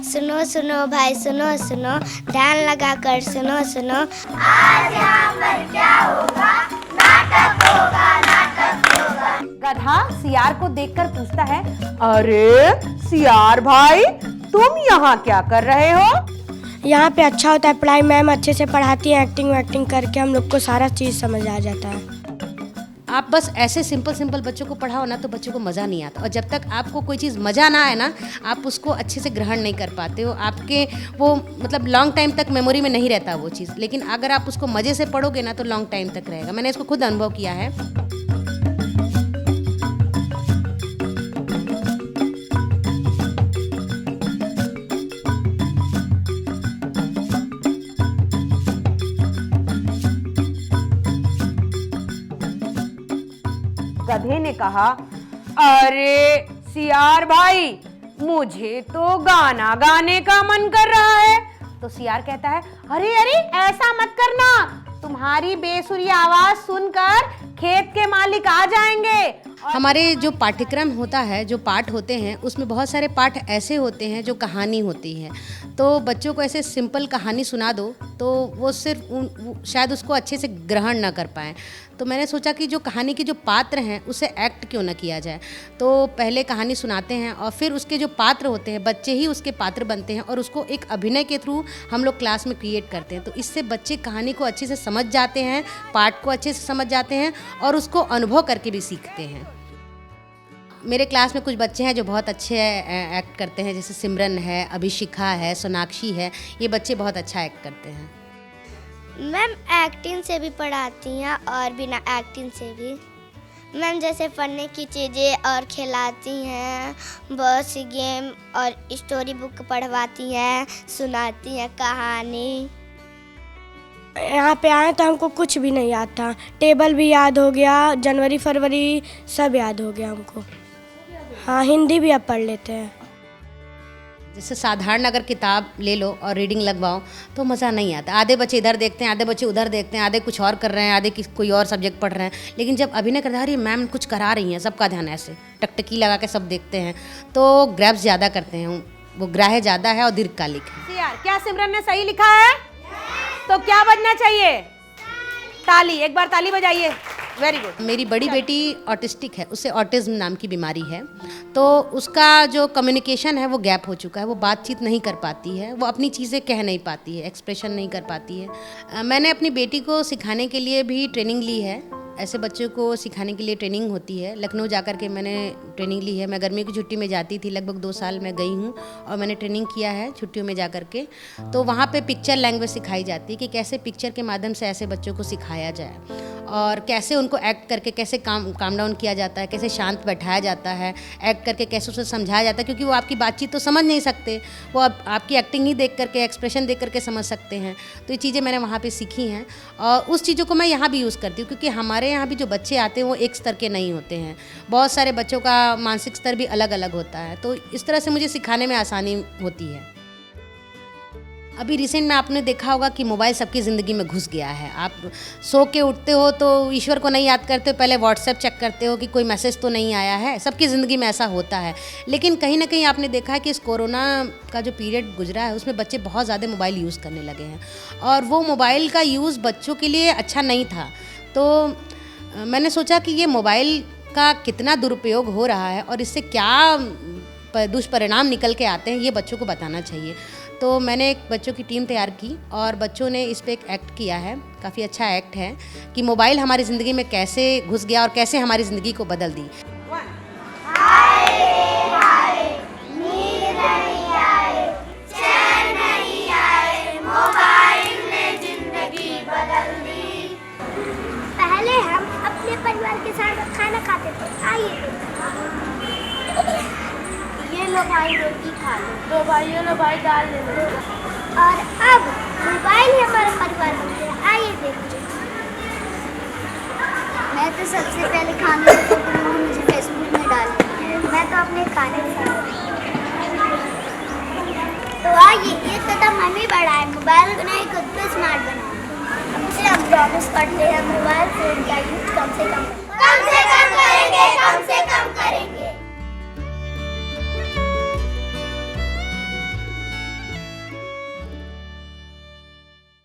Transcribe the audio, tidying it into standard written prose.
सुनो सुनो भाई सुनो सुनो, ध्यान लगा कर सुनो सुनो। आज यहाँ पर क्या होगा? नाटक होगा, नाटक होगा। गधा सियार को देखकर पूछता है, अरे सियार भाई, तुम यहाँ क्या कर रहे हो? यहाँ पे अच्छा होता है पढ़ाई, मैम अच्छे से पढ़ाती है, एक्टिंग करके हम लोग को सारा चीज़ समझ आ जाता है। आप बस ऐसे सिंपल बच्चों को पढ़ाओ ना, तो बच्चों को मज़ा नहीं आता। और जब तक आपको कोई चीज़ मज़ा ना आए ना, आप उसको अच्छे से ग्रहण नहीं कर पाते हो। आपके वो मतलब लॉन्ग टाइम तक मेमोरी में नहीं रहता वो चीज़। लेकिन अगर आप उसको मज़े से पढ़ोगे ना, तो लॉन्ग टाइम तक रहेगा। मैंने इसको खुद अनुभव किया है। गधे ने कहा, अरे सियार भाई, मुझे तो गाना गाने का मन कर रहा है। तो सियार कहता है, अरे अरे ऐसा मत करना, तुम्हारी बेसुरी आवाज सुनकर खेत के मालिक आ जाएंगे। हमारे जो पाठ्यक्रम होता है, जो पाठ होते हैं, उसमें बहुत सारे पाठ ऐसे होते हैं जो कहानी होती है। तो बच्चों को ऐसे सिंपल कहानी सुना दो तो वो सिर्फ शायद उसको अच्छे से ग्रहण ना कर पाएँ। तो मैंने सोचा कि जो कहानी के जो पात्र हैं उसे एक्ट क्यों ना किया जाए। तो पहले कहानी सुनाते हैं और फिर उसके जो पात्र होते हैं, बच्चे ही उसके पात्र बनते हैं और उसको एक अभिनय के थ्रू हम लोग क्लास में क्रिएट करते हैं। तो इससे बच्चे कहानी को अच्छे से समझ जाते हैं, पाठ को अच्छे से समझ जाते हैं और उसको अनुभव करके भी सीखते हैं। मेरे क्लास में कुछ बच्चे हैं जो बहुत अच्छे एक्ट करते हैं, जैसे सिमरन है, अभिशिखा है, सोनाक्षी है। ये बच्चे बहुत अच्छा एक्ट करते हैं। मैम एक्टिंग से भी पढ़ाती हैं और बिना एक्टिंग से भी। मैम जैसे पढ़ने की चीज़ें और खिलाती हैं, बहुत सी गेम और स्टोरी बुक पढ़वाती हैं, सुनाती हैं कहानी। यहाँ पे आए तो हमको कुछ भी नहीं याद था, टेबल भी याद हो गया, जनवरी फरवरी सब याद हो गया हमको। हाँ, हिंदी भी अब पढ़ लेते हैं। जैसे साधारण अगर किताब ले लो और रीडिंग लगवाओ तो मज़ा नहीं आता। आधे बच्चे इधर देखते हैं, आधे बच्चे उधर देखते हैं, आधे कुछ और कर रहे हैं, आधे कोई और सब्जेक्ट पढ़ रहे हैं। लेकिन जब अभिनय करते हैं, अरे मैम कुछ करा रही हैं, सबका ध्यान ऐसे टकटकी लगा के सब देखते हैं, तो ग्रैब्स ज़्यादा करते हैं, वो ग्राह्य ज़्यादा है और दीर्घकालिक है। यार क्या सिमरन ने सही लिखा है? तो क्या बजना चाहिए? ताली, एक बार ताली बजाइए। Very good. मेरी बड़ी बेटी ऑटिस्टिक है, उसे ऑटिज्म नाम की बीमारी है। तो उसका जो कम्युनिकेशन है वो गैप हो चुका है, वो बातचीत नहीं कर पाती है, वो अपनी चीज़ें कह नहीं पाती है, एक्सप्रेशन नहीं कर पाती है। मैंने अपनी बेटी को सिखाने के लिए भी ट्रेनिंग ली है। ऐसे बच्चों को सिखाने के लिए ट्रेनिंग होती है। लखनऊ जाकर के मैंने ट्रेनिंग ली है। मैं गर्मी की छुट्टी में जाती थी, लगभग 2 साल मैं गई हूँ और मैंने ट्रेनिंग किया है छुट्टियों में जाकर के। तो वहाँ पे पिक्चर लैंग्वेज सिखाई जाती है कि कैसे पिक्चर के माध्यम से ऐसे बच्चों को सिखाया जाए और कैसे उनको एक्ट करके कैसे काम डाउन किया जाता है, कैसे शांत बैठाया जाता है, एक्ट करके कैसे उसे समझाया जाता है, क्योंकि वो आपकी बातचीत तो समझ नहीं सकते, वो आपकी एक्टिंग ही देख करके, एक्सप्रेशन देख करके समझ सकते हैं। तो ये चीज़ें मैंने वहाँ पे सीखी हैं और उस चीज़ों को मैं यहाँ भी यूज़ करती हूँ, क्योंकि हमारे यहाँ भी जो बच्चे आते हैं वो एक स्तर के नहीं होते हैं। बहुत सारे बच्चों का मानसिक स्तर भी अलग अलग होता है। तो इस तरह से मुझे सिखाने में आसानी होती है। अभी रिसेंट में आपने देखा होगा कि मोबाइल सबकी ज़िंदगी में घुस गया है। आप सो के उठते हो तो ईश्वर को नहीं याद करते हो, पहले व्हाट्सएप चेक करते हो कि कोई मैसेज तो नहीं आया है। सबकी ज़िंदगी में ऐसा होता है। लेकिन कहीं ना कहीं आपने देखा है कि इस कोरोना का जो पीरियड गुजरा है उसमें बच्चे बहुत ज़्यादा मोबाइल यूज़ करने लगे हैं और वो मोबाइल का यूज़ बच्चों के लिए अच्छा नहीं था। तो मैंने सोचा कि ये मोबाइल का कितना दुरुपयोग हो रहा है और इससे क्या दुष्परिणाम निकल के आते हैं, ये बच्चों को बताना चाहिए। तो मैंने एक बच्चों की टीम तैयार की और बच्चों ने इस पे एक एक्ट किया है। काफ़ी अच्छा एक्ट है कि मोबाइल हमारी ज़िंदगी में कैसे घुस गया और कैसे हमारी ज़िंदगी को बदल दी। पहले हम अपने परिवार के साथ खाना खाते थे। आइए ये लो भाई रोटी खा लो, 2 भाई ये लो भाई दाल ले लो। और अब मोबाइल ही हमारा परिवार बन गया। आइए देखिए। मैं तो सबसे पहले खाने की फोटो मुझे फेसबुक में डालती है। मैं तो अपने खाने तो आइए ये कदम हमें बढ़ाए, मोबाइल बनाए, खुद को स्मार्ट बनाए। हमसे हम प्रॉमिस करते हैं मोबाइल फोन का यूज कम से कम करेंगे, कम से कम करेंगे।